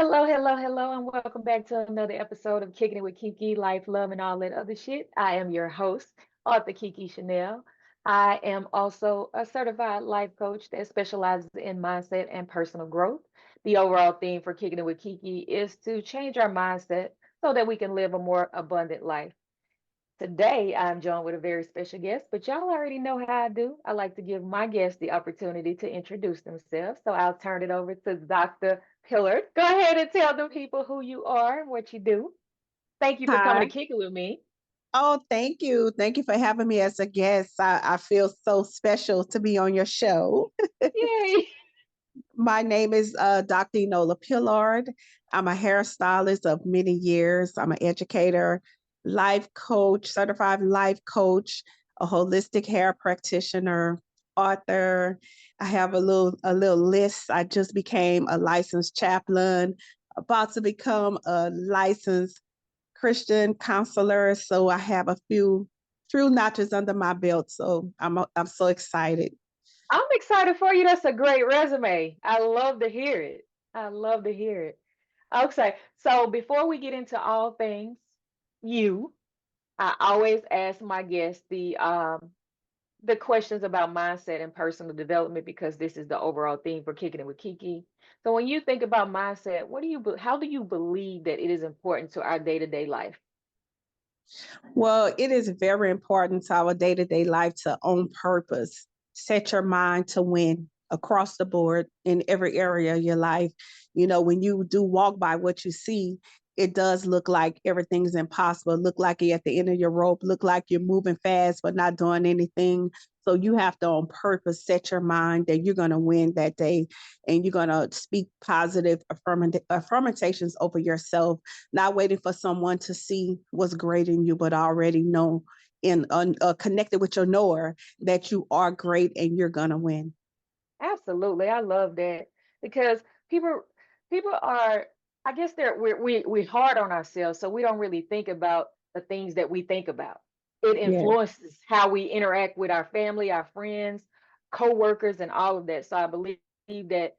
Hello, hello, hello, and welcome back to another episode of Kicking It with KeKe, Life, Love, and all that other shit. I am your host, author KeKe Chanel. I am also a certified life coach that specializes in mindset and personal growth. The overall theme for Kicking It with KeKe is to change our mindset so that we can live a more abundant life. Today, I'm joined with a very special guest, but y'all already know how I do. I like to give my guests the opportunity to introduce themselves. So I'll turn it over to Dr. Pillard. Go ahead and tell the people who you are and what you do. Thank you for coming to Hi. kick it with me. Oh, thank you. Thank you for having me as a guest. I feel so special to be on your show. Yay. My name is Dr. Enola Pillard. I'm a hairstylist of many years. I'm an educator, life coach, certified life coach, a holistic hair practitioner, author. I have a little list. I just became a licensed chaplain, about to become a licensed Christian counselor. So I have a few notches under my belt. So I'm so excited. I'm excited for you. That's a great resume. I love to hear it. I love to hear it. Okay, so before we get into all things you, I always ask my guests the questions about mindset and personal development because this is the overall theme for Kicking It with Kiki. So when you think about mindset, how do you believe that it is important to our day-to-day life? Well, it is very important to our day-to-day life to own purpose, set your mind to win across the board in every area of your life. When you do walk by what you see, it does look like everything's impossible, look like you're at the end of your rope, look like you're moving fast but not doing anything. So you have to on purpose set your mind that you're going to win that day, and you're going to speak positive affirmations over yourself, not waiting for someone to see what's great in you, but already know in connected with your knower that you are great and you're gonna win. Absolutely. I love that because people people are, I guess we're hard on ourselves, so we don't really think about the things that we think about. It Yeah. influences how we interact with our family, our friends, co-workers, and all of that. So I believe that,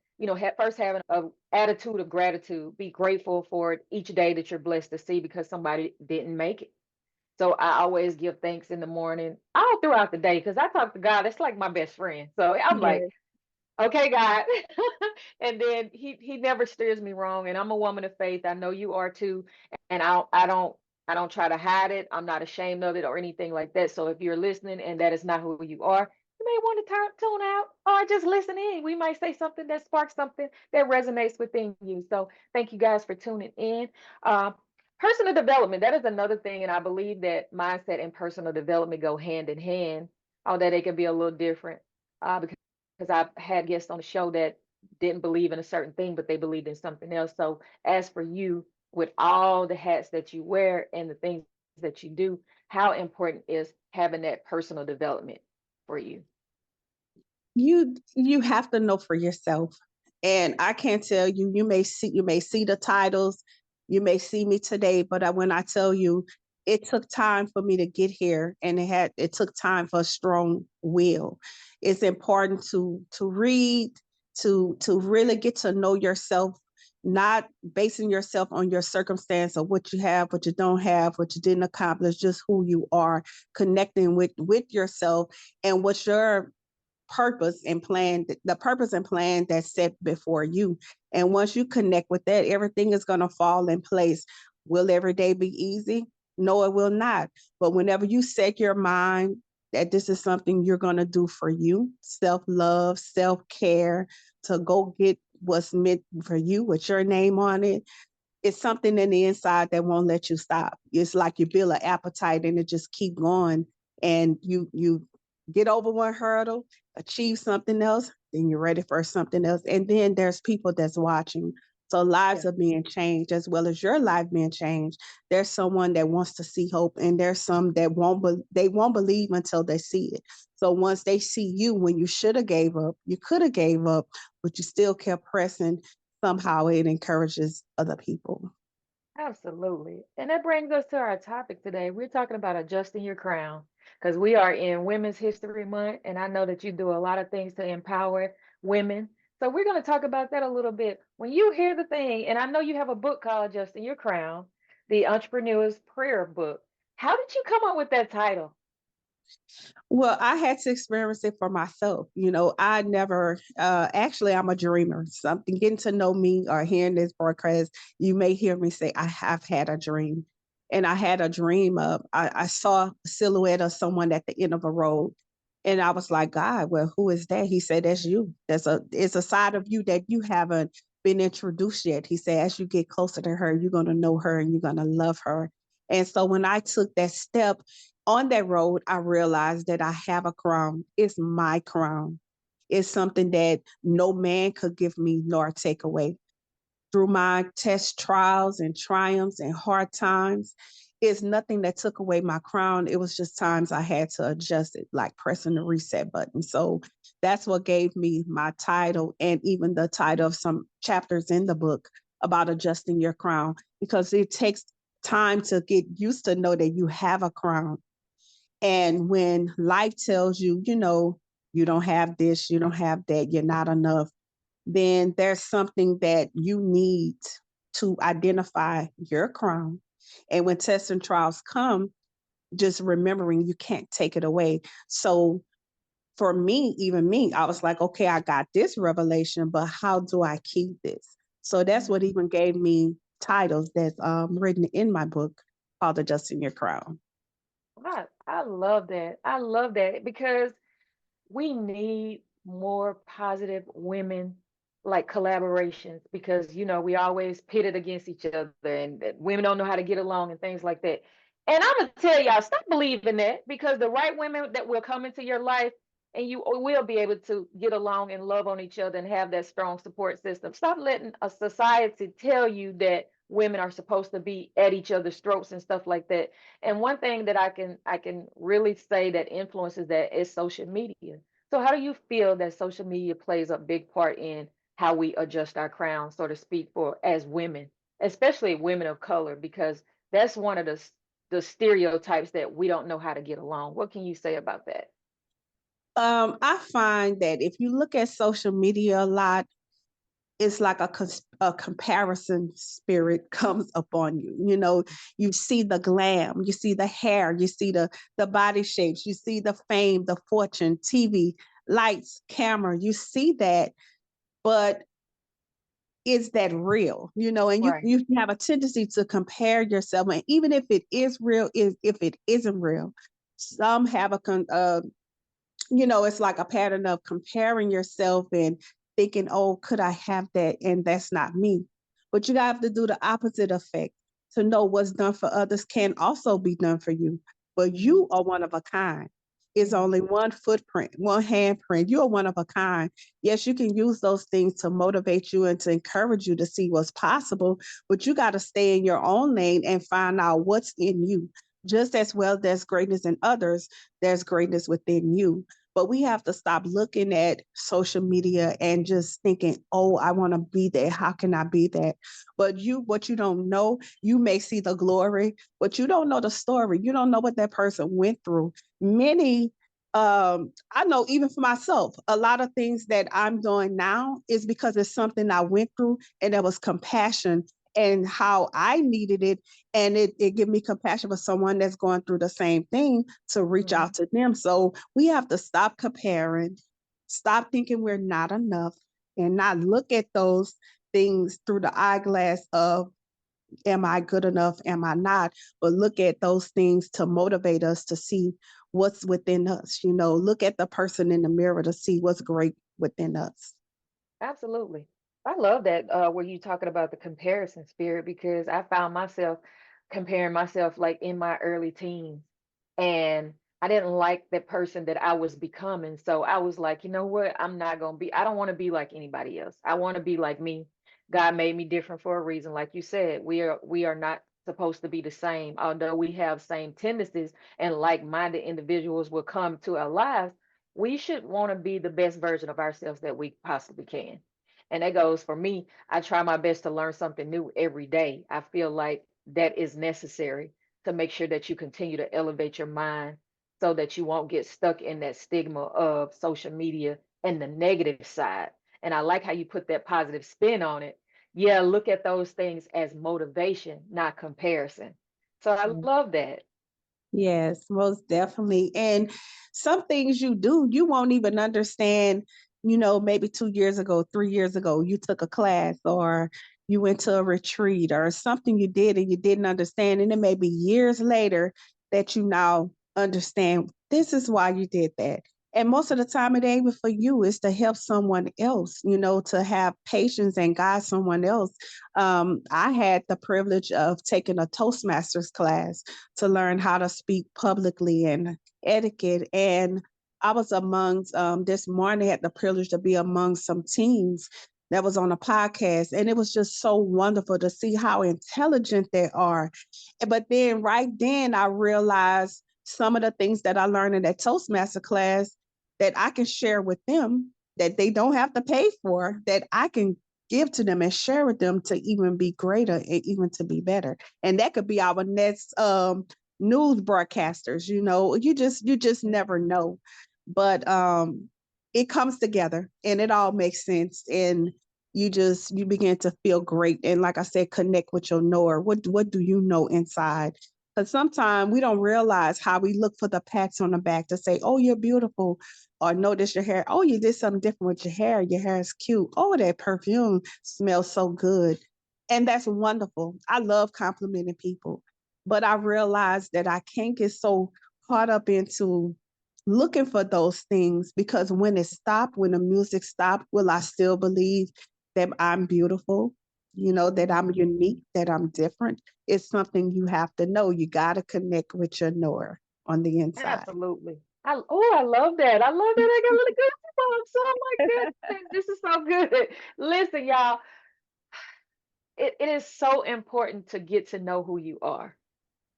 first having a attitude of gratitude, be grateful for each day that you're blessed to see because somebody didn't make it. So I always give thanks in the morning, all throughout the day, because I talk to God. It's like my best friend. So I'm like, Yeah. okay, God. And then he never steers me wrong. And I'm a woman of faith. I know you are too. And I don't try to hide it. I'm not ashamed of it or anything like that. So if you're listening and that is not who you are, you may want to tune out or just listen in. We might say something that sparks something that resonates within you. So thank you guys for tuning in. Uh, Personal development, that is another thing. And I believe that mindset and personal development go hand in hand, although they can be a little different. Because I've had guests on the show that didn't believe in a certain thing, but they believed in something else. So, as for you, with all the hats that you wear and the things that you do, how important is having that personal development for you? You have to know for yourself. And I can't tell you, you may see the titles, you may see me today, but when I tell you, it took time for me to get here, and it took time for a strong will. It's important to read, to really get to know yourself, not basing yourself on your circumstance or what you have, what you don't have, what you didn't accomplish, just who you are, connecting with yourself and what your purpose and plan that's set before you. And once you connect with that, everything is going to fall in place. Will every day be easy? No, it will not. But whenever you set your mind that this is something you're going to do for you, self love, self care, to go get what's meant for you with your name on it, it's something in the inside that won't let you stop. It's like you build an appetite and it just keep going. And you get over one hurdle, achieve something else, then you're ready for something else. And then there's people that's watching. So Yeah, lives are being changed as well as your life being changed. There's someone that wants to see hope, and there's some that they won't believe until they see it. So once they see you when you should have gave up, you could have gave up, but you still kept pressing, somehow it encourages other people. absolutely. And that brings us to our topic today. We're talking about adjusting your crown because we are in Women's History Month, and I know that you do a lot of things to empower women. So we're going to talk about that a little bit. When you hear the thing, and I know you have a book called Adjusting Your Crown, the Entrepreneur's Prayer Book. How did you come up with that title? Well, I had to experience it for myself. I never, actually, I'm a dreamer. Something getting to know me or hearing this broadcast, you may hear me say, I have had a dream. And I had a dream of, I saw a silhouette of someone at the end of a road. And I was like, God, well, who is that? He said, that's you. It's a side of you that you haven't been introduced yet. He said, as you get closer to her, you're going to know her and you're going to love her. And so when I took that step, on that road, I realized that I have a crown. It's my crown. It's something that no man could give me nor take away. Through my test trials and triumphs and hard times, it's nothing that took away my crown. It was just times I had to adjust it, like pressing the reset button. So that's what gave me my title and even the title of some chapters in the book about adjusting your crown, because it takes time to get used to know that you have a crown. And when life tells you, you don't have this, you don't have that, you're not enough, then there's something that you need to identify your crown. And when tests and trials come, just remembering you can't take it away. So for me, even me, I was like, okay, I got this revelation, but how do I keep this? So that's what even gave me titles that's written in my book called Adjusting Your Crown. I love that. I love that because we need more positive women like collaborations because we always pitted against each other and that women don't know how to get along and things like that. And I'm gonna tell y'all, stop believing that because the right women that will come into your life and you will be able to get along and love on each other and have that strong support system. Stop letting a society tell you that women are supposed to be at each other's throats and stuff like that. And one thing that I can really say that influences that is social media. So how do you feel that social media plays a big part in how we adjust our crown, so to speak, for as women, especially women of color, because that's one of the stereotypes that we don't know how to get along. What can you say about that? I find that if you look at social media a lot, it's like a comparison spirit comes upon you. You see the glam, you see the hair, you see the body shapes, you see the fame, the fortune, TV, lights, camera, you see that, but is that real? And you Right. you have a tendency to compare yourself, and even if it is real, if it isn't real, some have it's like a pattern of comparing yourself and thinking, oh, could I have that? And that's not me. But you have to do the opposite effect to know what's done for others can also be done for you. But Mhm. you are one of a kind. It's Mhm. only one footprint, one handprint. You are one of a kind. Yes, you can use those things to motivate you and to encourage you to see what's possible, but you got to stay in your own lane and find out what's in you. Just as well, there's greatness in others, there's greatness within you. But we have to stop looking at social media and just thinking, oh, I want to be there. How can I be that? But what you don't know, you may see the glory, but you don't know the story. You don't know what that person went through. Many, I know even for myself, a lot of things that I'm doing now is because it's something I went through and there was compassion and how I needed it. And it gave me compassion for someone that's going through the same thing to reach out Mhm. to them. So we have to stop comparing, stop thinking we're not enough, and not look at those things through the eyeglass of, am I good enough? Am I not? But look at those things to motivate us to see what's within us. Look at the person in the mirror to see what's great within us. Absolutely. I love that where you talking about the comparison spirit because I found myself comparing myself like in my early teens and I didn't like the person that I was becoming. So I was like, you know what? I don't want to be like anybody else. I want to be like me. God made me different for a reason. Like you said, we are not supposed to be the same. Although we have same tendencies and like-minded individuals will come to our lives, we should want to be the best version of ourselves that we possibly can. And that goes for me. I try my best to learn something new every day. I feel like that is necessary to make sure that you continue to elevate your mind so that you won't get stuck in that stigma of social media and the negative side. And I like how you put that positive spin on it. Yeah, look at those things as motivation, not comparison. So I love that. Yes, most definitely. And some things you do, you won't even understand, maybe 2 years ago, 3 years ago, you took a class or you went to a retreat or something you did and you didn't understand. And it may be years later that you now understand this is why you did that. And most of the time, it ain't even for you, it's to help someone else, to have patience and guide someone else. I had the privilege of taking a Toastmasters class to learn how to speak publicly and etiquette. And I was amongst this morning, I had the privilege to be among some teens that was on a podcast. And it was just so wonderful to see how intelligent they are. But then right then I realized some of the things that I learned in that Toastmaster class that I can share with them that they don't have to pay for, that I can give to them and share with them to even be greater and even to be better. And that could be our next news broadcasters. You just never know. But it comes together and it all makes sense. And you begin to feel great. And like I said, connect with your knower. What do you know inside? Because sometimes we don't realize how we look for the pats on the back to say, oh, you're beautiful, or notice your hair. Oh, you did something different with your hair. Your hair is cute. Oh, that perfume smells so good. And that's wonderful. I love complimenting people. But I realized that I can't get so caught up into looking for those things, because when it stopped, when the music stopped, will I still believe that I'm beautiful, that I'm Mhm. unique, that I'm different? It's something you have to know. You got to connect with your knower on the inside. Absolutely. I love that. I love that. I got really good goosebumps. Oh my goodness. This is so good. Listen, y'all, it is so important to get to know who you are.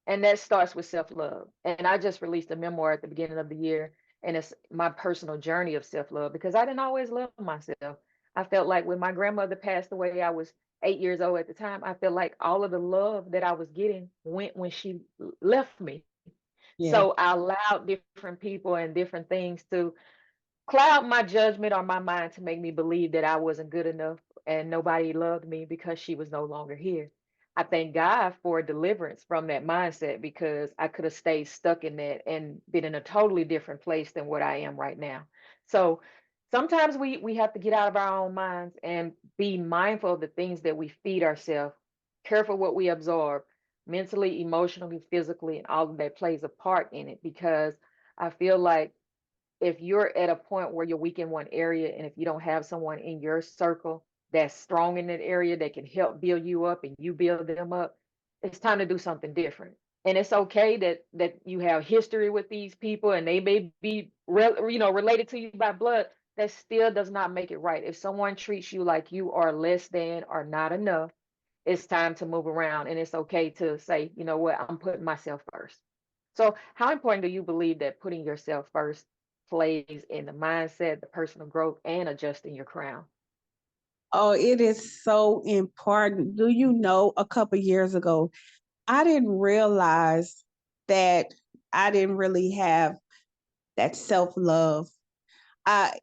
And that starts with self-love. And I just released a memoir at the beginning of the year, and it's my personal journey of self-love because I didn't always love myself. I felt like when my grandmother passed away, I was 8 years old at the time. I felt like all of the love that I was getting went when she left me. Yeah. So I allowed different people and different things to cloud my judgment or my mind to make me believe that I wasn't good enough and nobody loved me because she was no longer here. I thank God for deliverance from that mindset because I could have stayed stuck in that and been in a totally different place than what I am right now. So sometimes we have to get out of our own minds and be mindful of the things that we feed ourselves, careful what we absorb mentally, emotionally, physically, and all of that plays a part in it because I feel like if you're at a point where you're weak in one area and if you don't have someone in your circle that's strong in that area that can help build you up and you build them up, it's time to do something different. And it's okay that you have history with these people and they may be related to you by blood. That still does not make it right. If someone treats you like you are less than or not enough, it's time to move around and it's okay to say, you know what, I'm putting myself first. So, how important do you believe that putting yourself first plays in the mindset, the personal growth, and adjusting your crown? Oh, it is so important. Do you know, a couple years ago, I didn't realize that I didn't really have that self-love.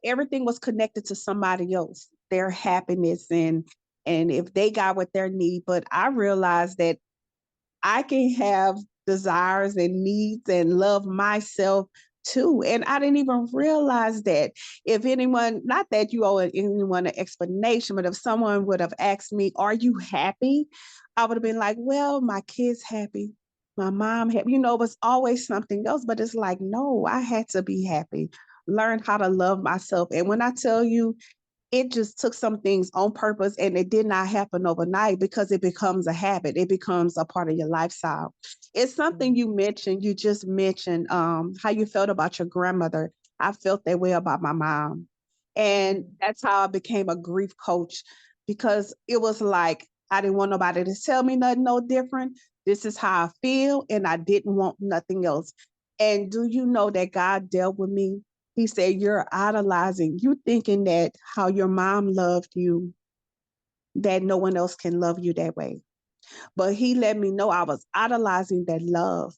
Everything was connected to somebody else, their happiness, and if they got what they need. But I realized that I can have desires and needs and love myself too. And I didn't even realize that. If anyone, not that you owe anyone an explanation, but if someone would have asked me, are you happy? I would have been like, well, my kid's happy. My mom happy. It was always something else. But it's like, no, I had to be happy. Learn how to love myself. And when I tell you, it just took some things on purpose, and it did not happen overnight because it becomes a habit. It becomes a part of your lifestyle. It's something Mhm. you just mentioned, how you felt about your grandmother. I felt that way about my mom. And Mhm. that's how I became a grief coach, because it was like I didn't want nobody to tell me nothing no different. This is how I feel, and I didn't want nothing else. And do you know that God dealt with me? He said, you're idolizing, you thinking that how your mom loved you, that no one else can love you that way. But he let me know I was idolizing that love.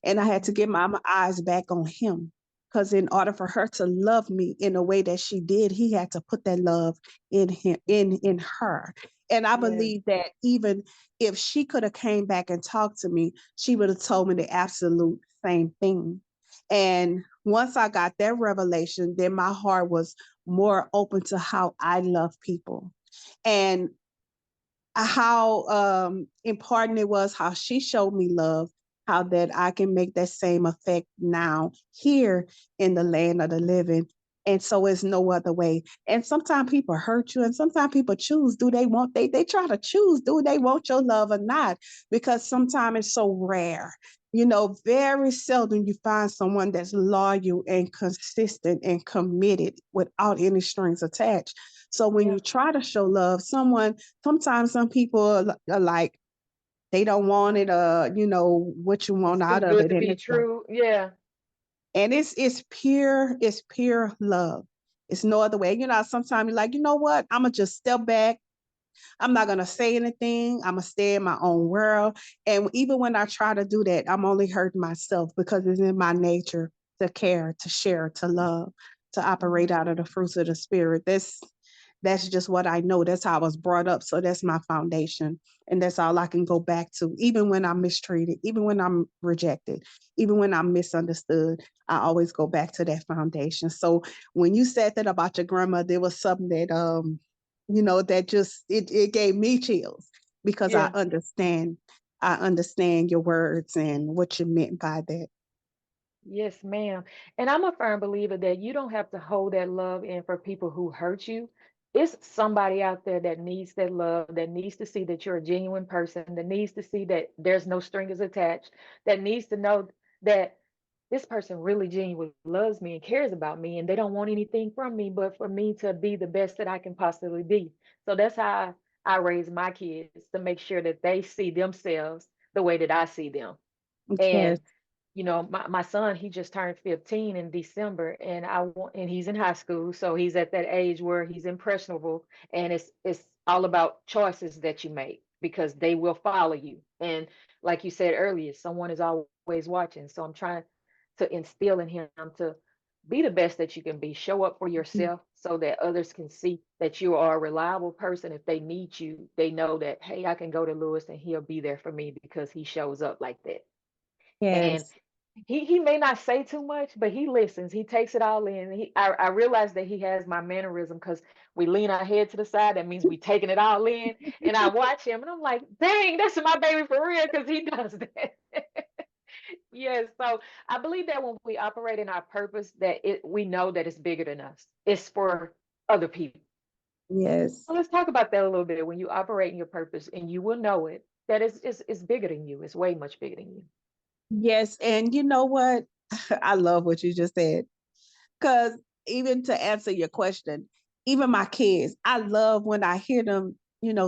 And I had to Mhm. get my eyes back on him. Because in order for her to love me in a way that she did, he had to put that love in him, in her. And I Yes. believe that even if she could have came back and talked to me, she would have told me the absolute same thing. And once I got that revelation, then my heart was more open to how I love people. And how important it was how she showed me love, how that I can make that same effect now here in the land of the living. And so it's no other way. And sometimes people hurt you, and sometimes people choose, do they want, they try to choose, do they want your love or not? Because sometimes it's so rare. Very seldom you find someone that's loyal and consistent and committed without any strings attached. So when Yeah. you try to show love, sometimes some people are like, they don't want it, what you want It's too out of good it. to And be it's like, true. Yeah. and it's pure love. It's no other way. Sometimes you're like, you know what? I'm gonna just step back. I'm not gonna say anything. I'm gonna stay in my own world. And even when I try to do that, I'm only hurting myself because it's in my nature to care, to share, to love, to operate Mhm. out of the fruits of the spirit. That's just what I know. That's how I was brought up. So that's my foundation. And that's all I can go back to. Even when I'm mistreated, even when I'm rejected, even when I'm misunderstood, I always go back to that foundation. So when you said that about your grandma, there was something that that just it gave me chills because Yeah. I understand your words and what you meant by that. Yes, ma'am. And I'm a firm believer that you don't have to hold that love in for people who hurt you. It's somebody out there that needs that love, that needs to see that you're a genuine person, that needs to see that there's no strings attached, that needs to know that this person really genuinely loves me and cares about me, and they don't want anything from me but for me to be the best that I can possibly be. So that's how I raise my kids to make sure that they see themselves the way that I see them. And Yes, my son, he just turned 15 in December, and he's in high school, so he's at that age where he's impressionable, and it's all about choices that you make because they will follow you. And like you said earlier, someone is always watching. So I'm trying to instill in him to be the best that you can be, show up for yourself so that others can see that you are a reliable person. If they need you, they know that, hey, I can go to Lewis and he'll be there for me because he shows up like that. And yes, he may not say too much, but he listens. He takes it all in. I realize that he has my mannerism because we lean our head to the side. That means we taking it all in. And I watch him, and I'm like, dang, that's my baby for real, because he does that. Yes. So I believe that when we operate in our purpose, that we know that it's bigger than us. It's for other people. yes. So let's talk about that a little bit. When you operate in your purpose, and you will know it, that it's bigger than you. It's way much bigger than you. Yes, and you know what? I love what you just said. Because even to answer your question, even my kids, I love when I hear them,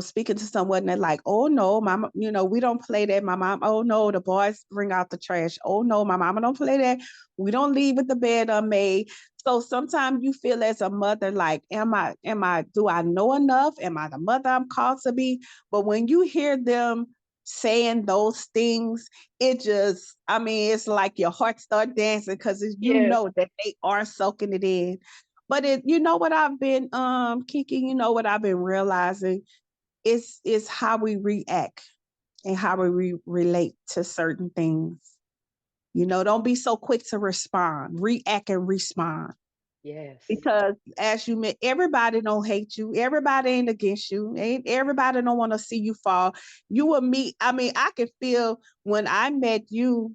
speaking to someone and they're like, oh no, mama, we don't play that. My mom, oh no, the boys bring out the trash. Oh no, my mama don't play that. We don't leave with the bed unmade. So sometimes you feel as a mother, like, do I know enough? Am I the mother I'm called to be? But when you hear them saying those things, it's like your heart start dancing because you Yes. know that they are soaking it in. But what I've been, Kiki, what I've been realizing is how we react and how we relate to certain things. Don't be so quick to respond, react and respond. Yes. Because as you met, everybody don't hate you. Everybody ain't against you. Ain't everybody don't want to see you fall. You will meet. I mean, I could feel when I met you,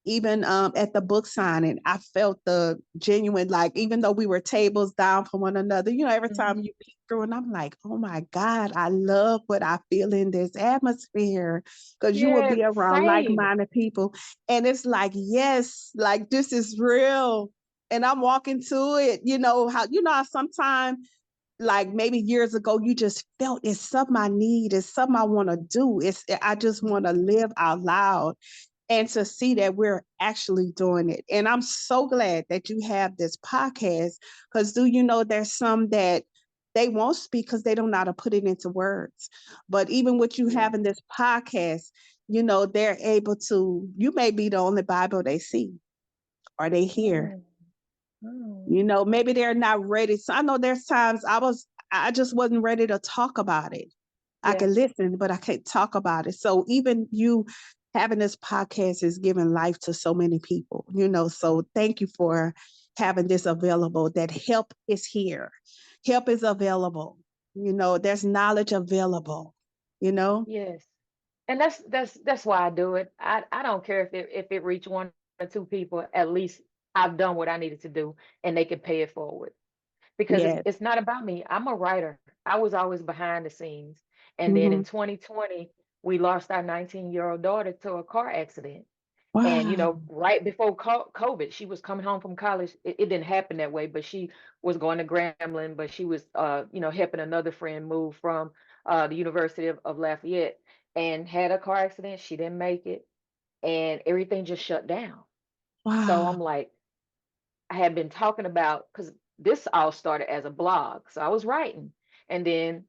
even at the book signing, I felt the genuine, like, even though we were tables down from one another, every time Mhm. you peek through, and I'm like, oh my God, I love what I feel in this atmosphere. Because you will Yes, be around same. like-minded people. And it's like, yes, like this is real and I'm walking to it. How sometimes like maybe years ago you just felt it's something I need, it's something I want to do. I just want Mhm. to live out loud and to see that we're actually doing it. And I'm so glad that you have this podcast because do you know there's some that they won't speak because they don't know how to put it into words. But even with you Yeah. having this podcast, they're able to, you may be the only Bible they see or they hear. Mm. Mm. You know, maybe they're not ready. So I know there's times I just wasn't ready to talk about it. I Yeah. can listen, but I can't talk about it. So even you having this podcast is giving life to so many people, you know. So thank you for having this available, that help is here. Help is available. You know, there's knowledge available, you know? Yes. And that's why I do it. I don't care if it reach one or two people. At least I've done what I needed to do, and they can pay it forward. Because Yes. it's not about me. I'm a writer. I was always behind the scenes. And then Hmm. in 2020, we lost our 19-year-old daughter to a car accident. And, Wow. right before COVID, she was coming home from college. It didn't happen that way, but she was going to Grambling, but she was, helping another friend move from the University of Lafayette and had a car accident. She didn't make it, and everything just shut down. So Wow. I'm like, I had been talking about, because this all started as a blog. So I was writing, and then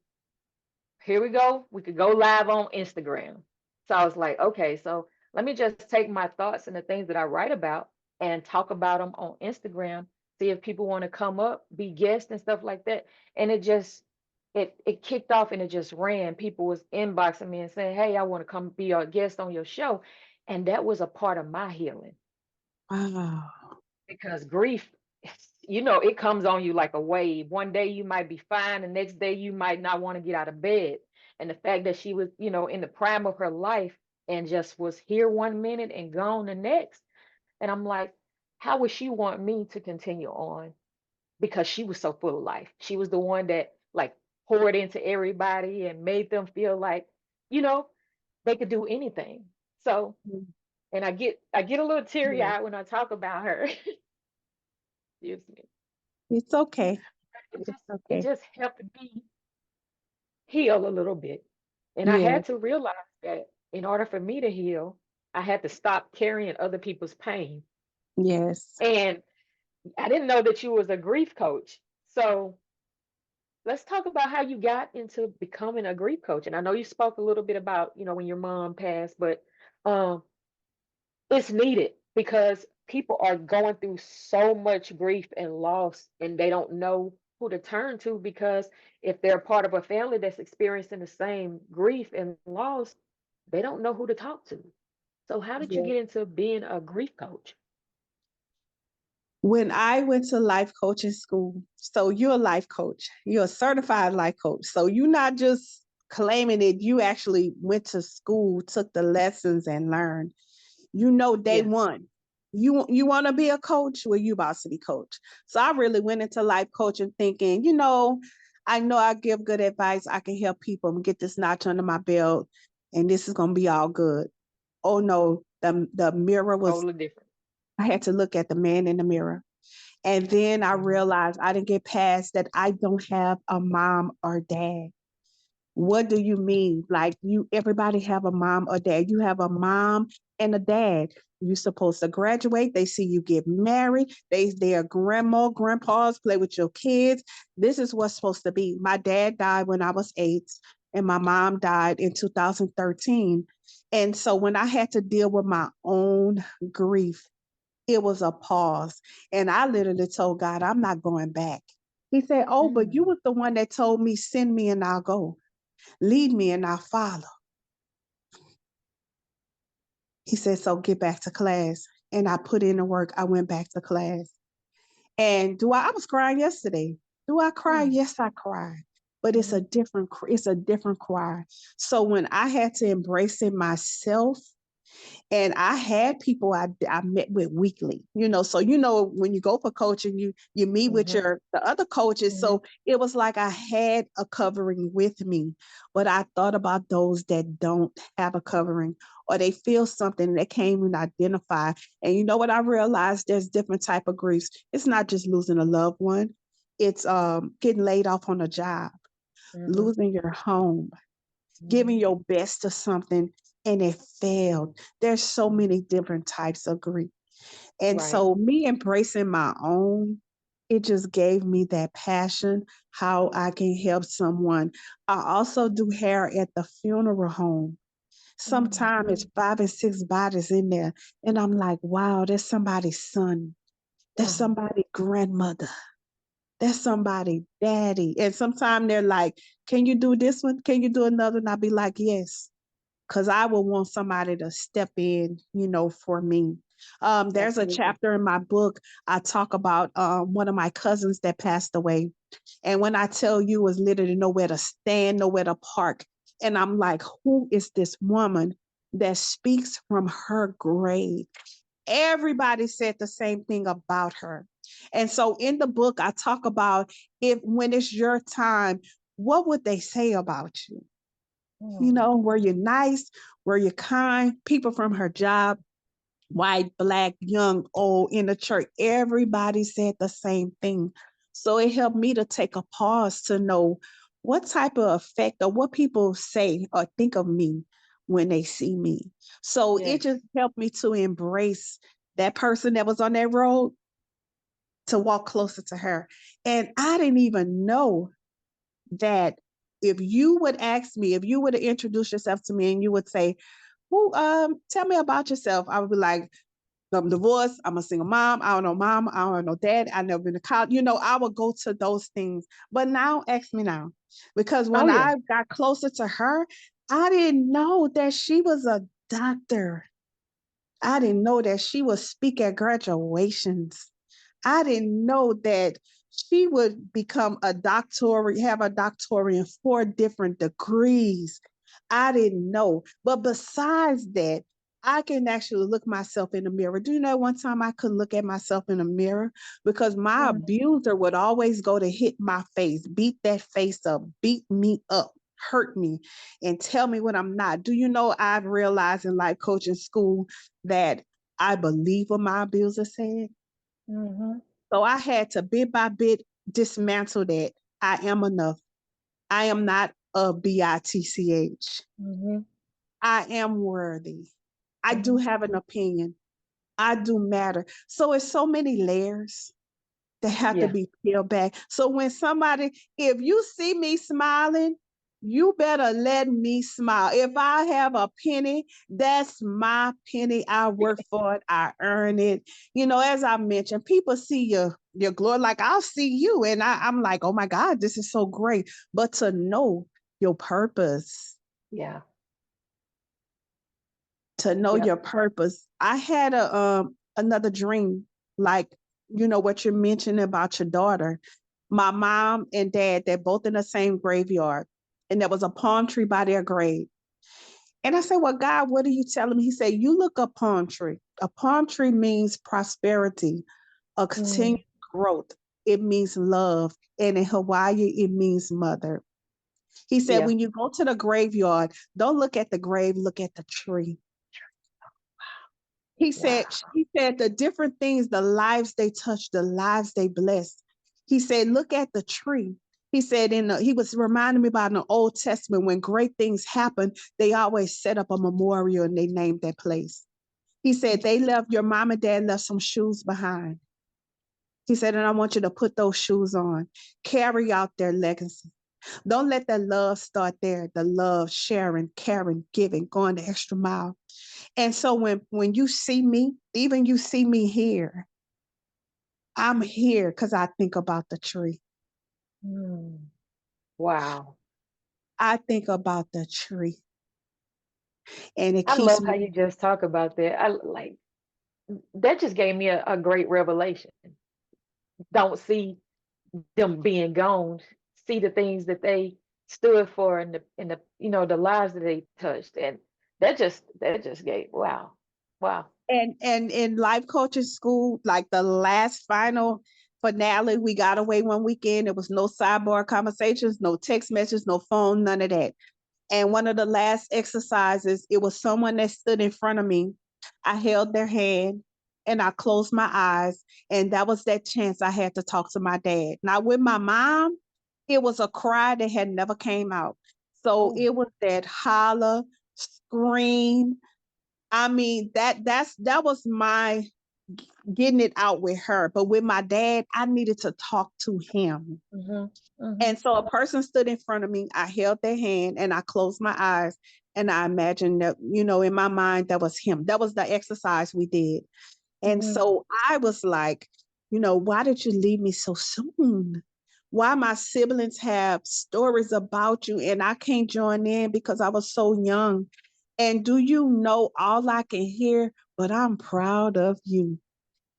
here we go. We could go live on Instagram. So I was like, okay, so let me just take my thoughts and the things that I write about and talk about them on Instagram. See if people want to come up, be guests and stuff like that. And it kicked off and it just ran. People was inboxing me and saying, hey, I want to come be a guest on your show. And that was a part of my healing Wow. because grief, it comes on you like a wave. One day you might be fine, the next day you might not want to get out of bed. And the fact that she was, in the prime of her life and just was here one minute and gone the next. And I'm like, how would she want me to continue on? Because she was so full of life. She was the one that like poured into everybody and made them feel like, you know, they could do anything. So, and I get a little teary Yes. eyed when I talk about her. Excuse me. It's okay. it It's just it okay. just helped me heal a little bit. And I Yes. had to realize that in order for me to heal, I had to stop carrying other people's pain. Yes. And I didn't know that you was a grief coach. So let's talk about how you got into becoming a grief coach. And I know you spoke a little bit about, when your mom passed, but um it's needed because people are going through so much grief and loss and they don't know who to turn to because if they're part of a family that's experiencing the same grief and loss, they don't know who to talk to. So how did you Yes. get into being a grief coach? When I went to life coaching school, so you're a life coach, you're a certified life coach. So you're not just claiming it, you actually went to school, took the lessons, and learned. You know, day Yeah. one, you want to be a coach, well, you about to be coach. So I really went into life coaching thinking, I know I give good advice, I can help people and get this notch under my belt, and this is gonna be all good. Oh no, the mirror was, Totally different. I had to look at the man in the mirror. And then I Mhm. realized I didn't get past that I don't have a mom or dad. What do you mean? Like, everybody have a mom or dad. You have a mom and a dad. You're supposed to graduate. They see you get married. They are grandma, grandpas, play with your kids. This is what's supposed to be. My dad died when I was 8, and my mom died in 2013. And so when I had to deal with my own grief, it was a pause. And I literally told God, I'm not going back. He said, oh, but you Mm. was the one that told me, send me and I'll go. Lead me and I'll follow. He said, so get back to class. And I put in the work. I went back to class. And I was crying yesterday. Do I cry? Mm. Yes, I cried. But Mhm. it's a different cry. So when I had to embrace it myself, and I had people I met with weekly, so when you go for coaching, you meet with Mhm. the other coaches. Mhm. So it was like I had a covering with me, but I thought about those that don't have a covering or they feel something and they can't even identify. And you know what I realized? There's different type of griefs. It's not just losing a loved one. It's getting laid off on a job, Mhm. losing your home, giving Mhm. your best to something and it failed. There's so Mhm. many different types of grief. And Right. so me embracing my own, it just gave me that passion, how I can help someone. I also do hair at the funeral home. Mm. Sometimes it's 5 and 6 bodies in there. And I'm like, wow, that's somebody's son. That's Mhm. somebody grandmother. That's somebody daddy. And sometimes they're like, can you do this one? Can you do another? And I'll be like, yes. Because I would want somebody to step in, for me. There's a Absolutely. chapter in my book. I talk about one of my cousins that passed away. And when I tell you, it was literally nowhere to stand, nowhere to park. And I'm like, who is this woman that speaks from her grave? Everybody said the same thing about her. And so in the book, I talk about if when it's your time, what would they say about you? Mm. Were you nice? Were you kind? People from her job, white, black, young, old, in the church, everybody said the same thing. So it helped me to take a pause to know what type of effect or what people say or think of me when they see me. So it Yes. just helped me to embrace that person that was on that road to walk closer to her. And I didn't even know that if you would ask me, if you would have introduced yourself to me and you would say, "Who tell me about yourself," I would be like, I'm divorced, I'm a single mom, I don't know mom, I don't know dad, I never been to college. I would go to those things. But now ask me now. Because Oh when yeah. I got closer to her, I didn't know that she was a doctor. I didn't know that she would speak at graduations. I didn't know that she would become a doctorate, have a doctorate in 4 different degrees. I didn't know. But besides that, I can actually look myself in the mirror. Do you know one time I couldn't look at myself in the mirror because my Mhm. abuser would always go to hit my face, beat that face up, beat me up, hurt me, and tell me what I'm not. Do you know I've realized in life coaching school that I believe what my abuser said? Mhm. So I had to bit by bit dismantle that. I am enough. I am not a bitch. Mhm. I am worthy. I do Mhm. have an opinion. I do matter. So it's so many layers that have to Yeah. be peeled back. So when somebody, if you see me smiling, you better let me smile. If I have a penny, that's my penny. I work for it. I earn it. As I mentioned, people see your glory. Like I'll see you, and I'm like, oh my God, this is so great. But to know your purpose, Yeah. to know Yep. your purpose. I had another dream, like what you're mentioning about your daughter. My mom and dad, they're both in the same graveyard, and there was a palm tree by their grave. And I said, "Well, God, what are you telling me?" He said, "You look a palm tree. A palm tree means prosperity, a continued Mm. growth. It means love, and in Hawaii, it means mother." He said, Yeah. "When you go to the graveyard, don't look at the grave, look at the tree." He said, Wow. he said the different things, the lives they touch, the lives they bless. He said, look at the tree. He said, he was reminding me about in the Old Testament when great things happen, they always set up a memorial and they named that place. He said, they left, your mom and dad left some shoes behind. He said, and I want you to put those shoes on, carry out their legacy. Don't let that love start there. The love, sharing, caring, giving, going the extra mile. And so when you see me, even you see me here, I'm here because I think about the tree. Mm. Wow. I think about the tree and it I keeps love how me. you just talk about that. I like that just gave me a great revelation. Don't see them being gone. See the things that they stood for and the the lives that they touched. And that just gave wow. Wow. And in life coaching school, like the last final finale, we got away one weekend. There was no sidebar conversations, no text messages, no phone, none of that. And one of the last exercises, it was someone that stood in front of me. I held their hand and I closed my eyes. And that was that chance I had to talk to my dad. Now, with my mom, it was a cry that had never came out. So Oh. it was that holler, scream. I mean, that was my getting it out with her. But with my dad, I needed to talk to him. Mhm. Mhm. And so a person stood in front of me. I held their hand and I closed my eyes. And I imagined that, in my mind, that was him. That was the exercise we did. And Mhm. so I was like, why did you leave me so soon? Why my siblings have stories about you and I can't join in because I was so young? And do you know all I can hear? But I'm proud of you.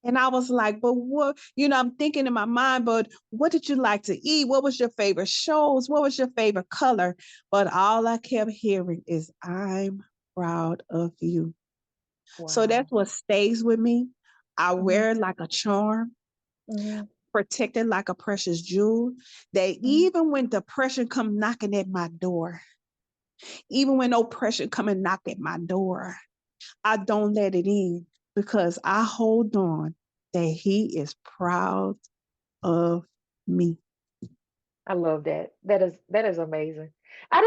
And I was like, but what, I'm thinking in my mind, but what did you like to eat? What was your favorite shows? What was your favorite color? But all I kept hearing is, I'm proud of you. So that's Wow. what stays with me. I Hmm. wear it like a charm, Hmm. protected like a precious jewel. That Hmm. even when depression come knocking at my door, even when oppression come and knock at my door, I don't let it in because I hold on that he is proud of me. I love that. That is amazing. I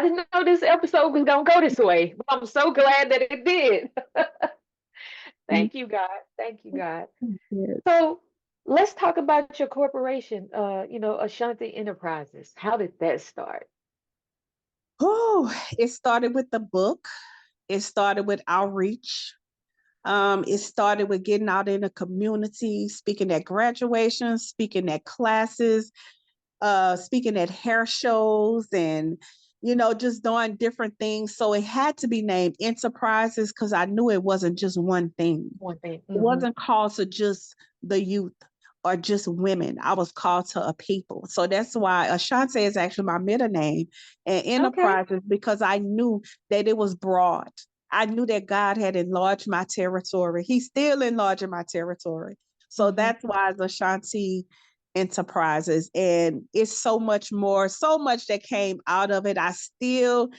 didn't know this episode was gonna go this way, but I'm so glad that it did. Thank you, God. Thank you, God. Yes. So let's talk about your corporation, Ashanti Enterprises. How did that start? Oh, it started with the book. It started with outreach. It started with getting out in the community, speaking at graduations, speaking at classes, speaking at hair shows, and just doing different things. So it had to be named enterprises because I knew it wasn't just one thing. One thing. It wasn't called to just the youth or just women. I was called to a people. So that's why Ashante is actually my middle name, and Okay. enterprises because I knew that it was broad. I knew that God had enlarged my territory. He's still enlarging my territory. So Hmm. that's why it's Ashanti Enterprises. And it's so much more, so much that came out of it. I still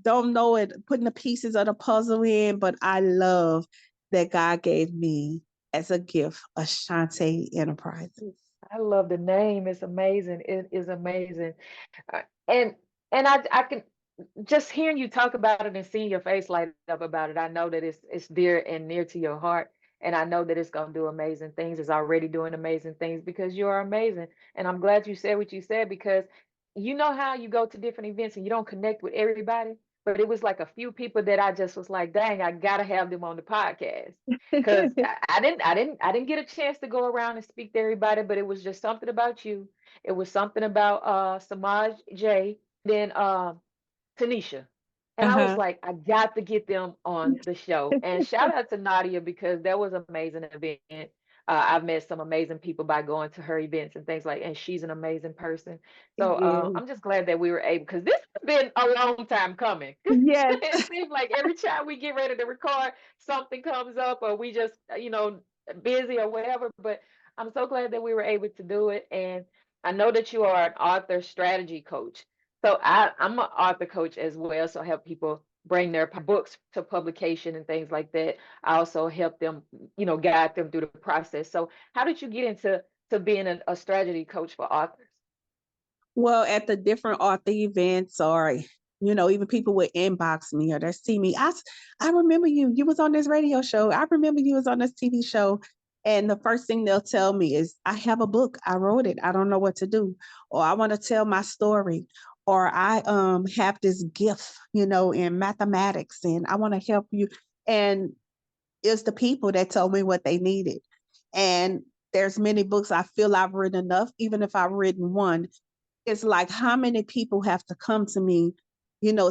don't know it, putting the pieces of the puzzle in, but I love that God gave me as a gift Ashante Enterprises. I love the name. It's amazing. It is amazing. Uh, And and I can just hearing you talk about it and seeing your face light up about it. I know that it's dear and near to your heart, and I know that it's gonna do amazing things. It's already doing amazing things because you are amazing. And I'm glad you said what you said because you know how you go to different events and you don't connect with everybody, but it was like a few people that I just was like, dang, I gotta have them on the podcast. Cause I didn't get a chance to go around and speak to everybody, but it was just something about you. It was something about Samaj J, then Tanisha. And I was Uh-huh. like, I got to get them on the show. And shout out to Nadia because that was an amazing event. I've met some amazing people by going to her events and things like, and she's an amazing person. So Yes. I'm just glad that we were able, because this has been a long time coming. Yes. It seems like every time we get ready to record, something comes up, or we just, busy or whatever. But I'm so glad that we were able to do it. And I know that you are an author strategy coach. So I'm an author coach as well. So I help people bring their books to publication and things like that. I also help them, guide them through the process. So how did you get into being a strategy coach for authors? Well, at the different author events, or even people would inbox me or they see me. I remember you. You was on this radio show. I remember you was on this TV show. And the first thing they'll tell me is, I have a book. I wrote it. I don't know what to do. Or I want to tell my story. Or I have this gift, in mathematics and I want to help you. And it's the people that told me what they needed. And there's many books I feel I've written enough, even if I've written one, it's like how many people have to come to me,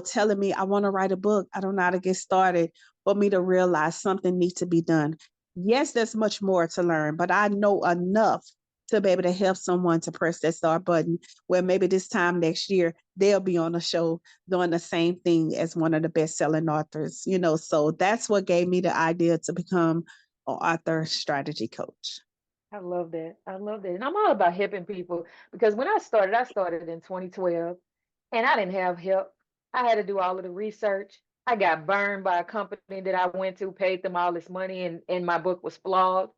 telling me I want to write a book. I don't know how to get started for me to realize something needs to be done. Yes, there's much more to learn, but I know enough to be able to help someone to press that start button where maybe this time next year they'll be on a show doing the same thing as one of the best-selling authors, so that's what gave me the idea to become an author strategy coach. I love that. I love that. And I'm all about helping people because when I started in 2012 and I didn't have help. I had to do all of the research. I got burned by a company that I went to, paid them all this money, and my book was flawed.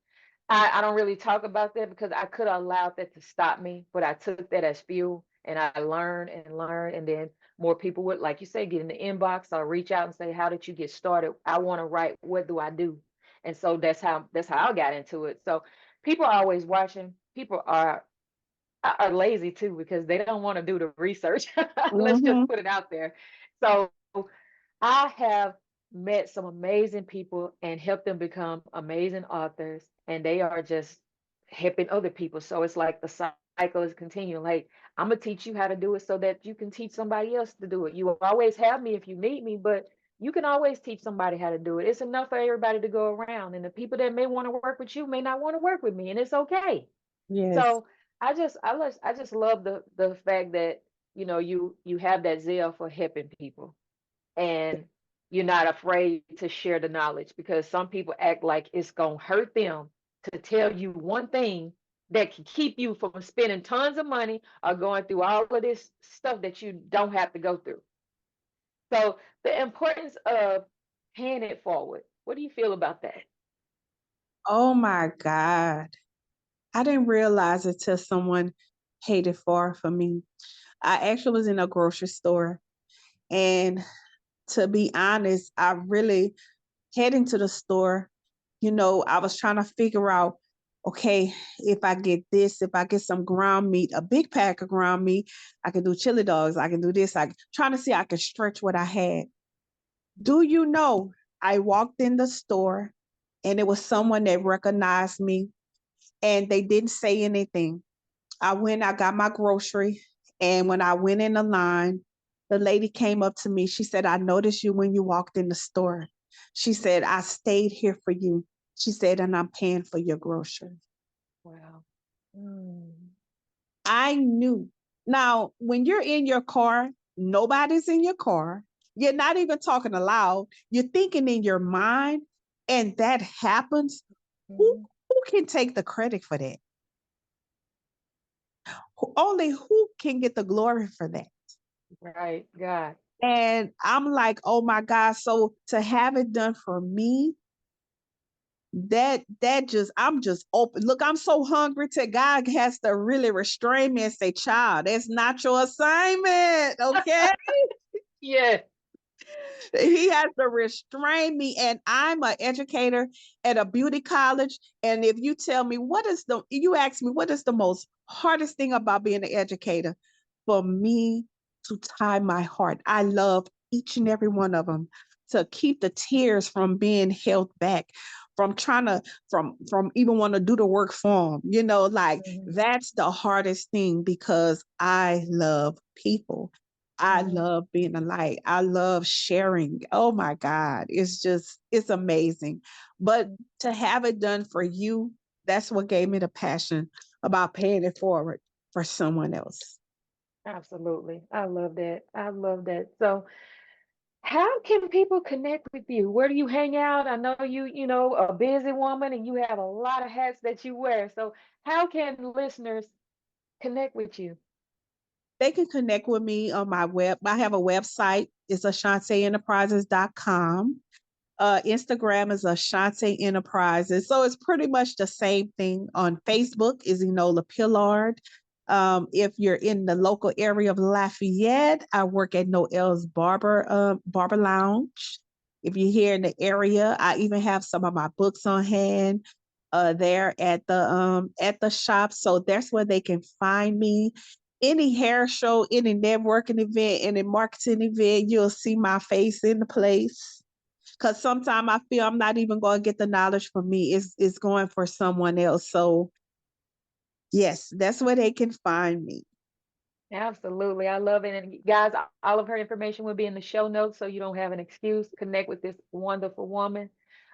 I don't really talk about that because I could have allowed that to stop me, but I took that as fuel and I learned and learned. And then more people would, like you say, get in the inbox or reach out and say, how did you get started? I want to write. What do I do? And so that's how I got into it. So people are always watching. People are lazy too because they don't want to do the research. Let's just Hmm. put it out there. So I have met some amazing people and helped them become amazing authors, and they are just helping other people. So it's like the cycle is continuing. Like, I'm gonna teach you how to do it so that you can teach somebody else to do it. You will always have me if you need me, but you can always teach somebody how to do it. It's enough for everybody to go around. And the people that may want to work with you may not want to work with me, and it's okay. Yes. So I just love the fact that, you have that zeal for helping people, and you're not afraid to share the knowledge, because some people act like it's going to hurt them to tell you one thing that can keep you from spending tons of money or going through all of this stuff that you don't have to go through. So the importance of paying it forward. What do you feel about that? Oh my God. I didn't realize it till someone paid it for me. I actually was in a grocery store, and to be honest, I really heading to the store, I was trying to figure out, okay, if I get this, if I get some ground meat, a big pack of ground meat, I can do chili dogs, I can do this. I trying to see I can stretch what I had. Do you know, I walked in the store and it was someone that recognized me and they didn't say anything. I got my grocery, and when I went in the line, the lady came up to me. She said, I noticed you when you walked in the store. She said, I stayed here for you. She said, and I'm paying for your groceries. Wow. Mm. I knew. Now, when you're in your car, nobody's in your car. You're not even talking aloud. You're thinking in your mind, and that happens. Who, Mhm. who can take the credit for that? Only who can get the glory for that? Right. God. And I'm like, oh my God. So to have it done for me, that just I'm just open. Look, I'm so hungry to God has to really restrain me and say, child, that's not your assignment. Okay. Yeah. He has to restrain me. And I'm an educator at a beauty college. And if you tell me you ask me, what is the most hardest thing about being an educator? For me to tie my heart. I love each and every one of them, to keep the tears from being held back, from trying to, from even want to do the work for them. Like Mhm. that's the hardest thing because I love people. I Mhm. love being a light. I love sharing. Oh my God. It's amazing. But to have it done for you, that's what gave me the passion about paying it forward for someone else. Absolutely. I love that. I love that. So, how can people connect with you? Where do you hang out? I know a busy woman and you have a lot of hats that you wear. So, how can listeners connect with you? They can connect with me on my web. I have a website. It's AshanteEnterprises.com. Instagram is Ashante Enterprises. So it's pretty much the same thing. On Facebook is Enola Pillard. If you're in the local area of Lafayette, I work at Noel's Barber Lounge. If you're here in the area, I even have some of my books on hand there at the shop. So that's where they can find me. Any hair show, any networking event, any marketing event, you'll see my face in the place. Because sometimes I feel I'm not even going to get the knowledge from me. It's going for someone else. So yes, that's where they can find me. Absolutely. I love it. And guys, all of her information will be in the show notes so you don't have an excuse. Connect with this wonderful woman.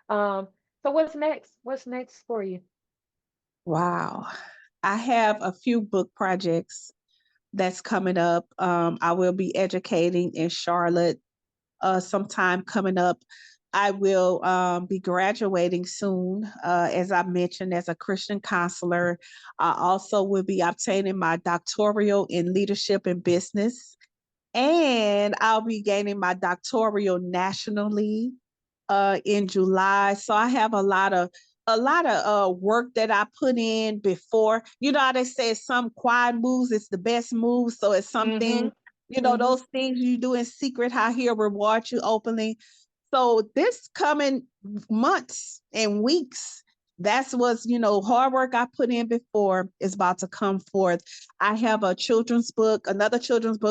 Um, so what's next? What's next for you? Wow. I have a few book projects that's coming up. I will be educating in Charlotte sometime coming up. I will be graduating soon, as I mentioned, as a Christian counselor. I also will be obtaining my doctoral in leadership and business, and I'll be gaining my doctoral nationally in July. So I have a lot of work that I put in before. You know how they say some quiet moves is the best move. So it's something, Mm-hmm. Mm-hmm. those things you do in secret, how he'll reward you openly. So this coming months and weeks, that's what's, hard work I put in before is about to come forth. I have another children's book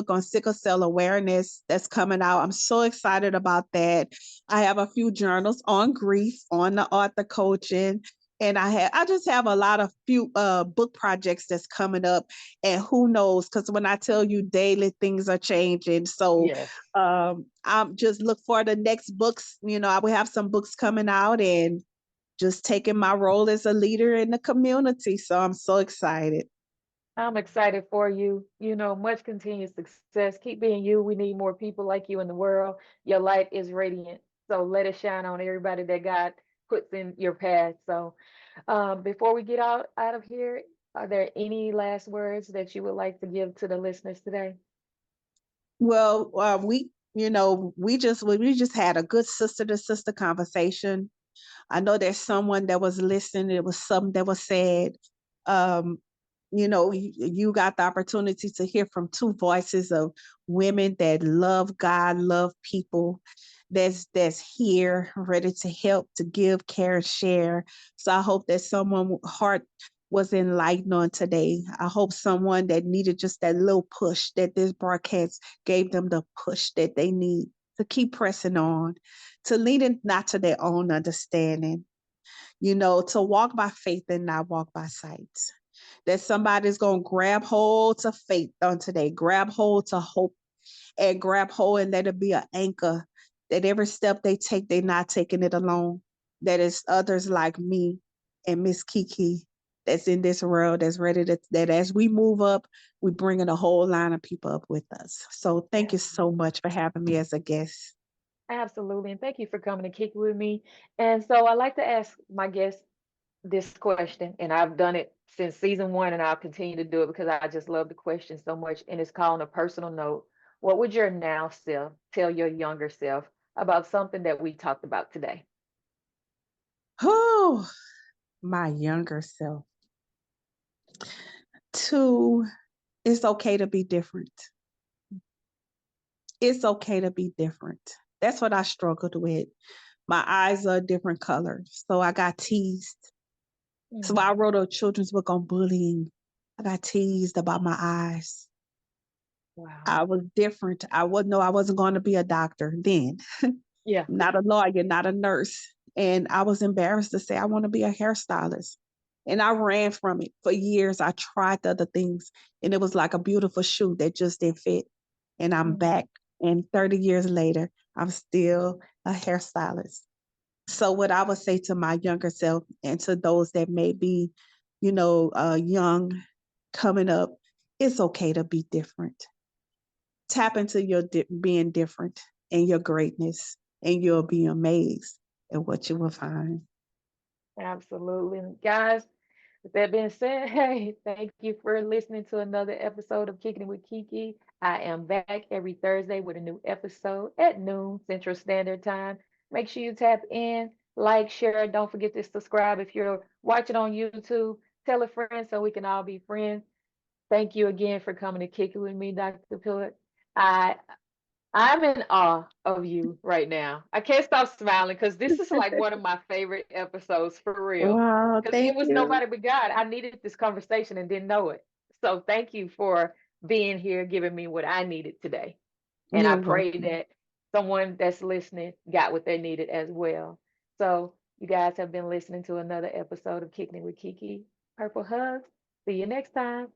on sickle cell awareness that's coming out. I'm so excited about that. I have a few journals on grief, on the author coaching. And I just have a lot of few book projects that's coming up, and who knows, because when I tell you daily things are changing. So Yes. I'm just look for the next books. I will have some books coming out, and just taking my role as a leader in the community. So I'm so excited. I'm excited for you. Much continued success. Keep being you. We need more people like you in the world. Your light is radiant. So let it shine on everybody that God puts in your path. So before we get out of here, are there any last words that you would like to give to the listeners today? Well, we just had a good sister to sister conversation. I know there's someone that was listening. It was something that was said. Um, you got the opportunity to hear from two voices of women that love God, love people, that's here, ready to help, to give, care, and share. So I hope that someone heart was enlightened on today. I hope someone that needed just that little push, that this broadcast gave them the push that they need to keep pressing on, to lean in not to their own understanding, to walk by faith and not walk by sight. That somebody's going to grab hold to faith on today, grab hold to hope, and grab hold and let it be an anchor, that every step they take, they're not taking it alone. That is others like me and Miss KeKe that's in this world, that's ready that as we move up, we bringing a whole line of people up with us. So thank you so Absolutely. much for having me as a guest. Absolutely. And thank you for coming to kick it with me. And so I like to ask my guests this question, and I've done it since season one, and I'll continue to do it because I just love the question so much. And it's called a personal note. What would your now self tell your younger self about something that we talked about today? Oh, my younger self. Two, it's okay to be different. It's okay to be different. That's what I struggled with. My eyes are a different color. So I got teased. So I Mm, wrote a children's book on bullying. I got teased about my eyes. wow. I was different. I wouldn't know I wasn't going to be a doctor then, Yeah. not a lawyer, not a nurse. And I was embarrassed to say I want to be a hairstylist. And I ran from it for years. I tried the other things, and it was like a beautiful shoe that just didn't fit. And I'm Mm, back. And 30 years later, I'm still a hairstylist. So, what I would say to my younger self and to those that may be, young, coming up, it's okay to be different. Tap into your being different and your greatness, and you'll be amazed at what you will find. absolutely. And guys, with that being said, hey, thank you for listening to another episode of Kicking It with Kiki. I am back every Thursday with a new episode at noon Central Standard Time. Make sure you tap in, like, share. Don't forget to subscribe if you're watching on YouTube. Tell a friend so we can all be friends. Thank you again for coming to Kick It with me, Dr. Pillard. I I'm in awe of you right now. I can't stop smiling because this is like one of my favorite episodes for real. Wow, Because it thank was you. nobody but God. I needed this conversation and didn't know it. So thank you for being here, giving me what I needed today. And I You're pray welcome. that someone that's listening got what they needed as well. So you guys have been listening to another episode of Kicking It with Kiki. Purple hugs. See you next time.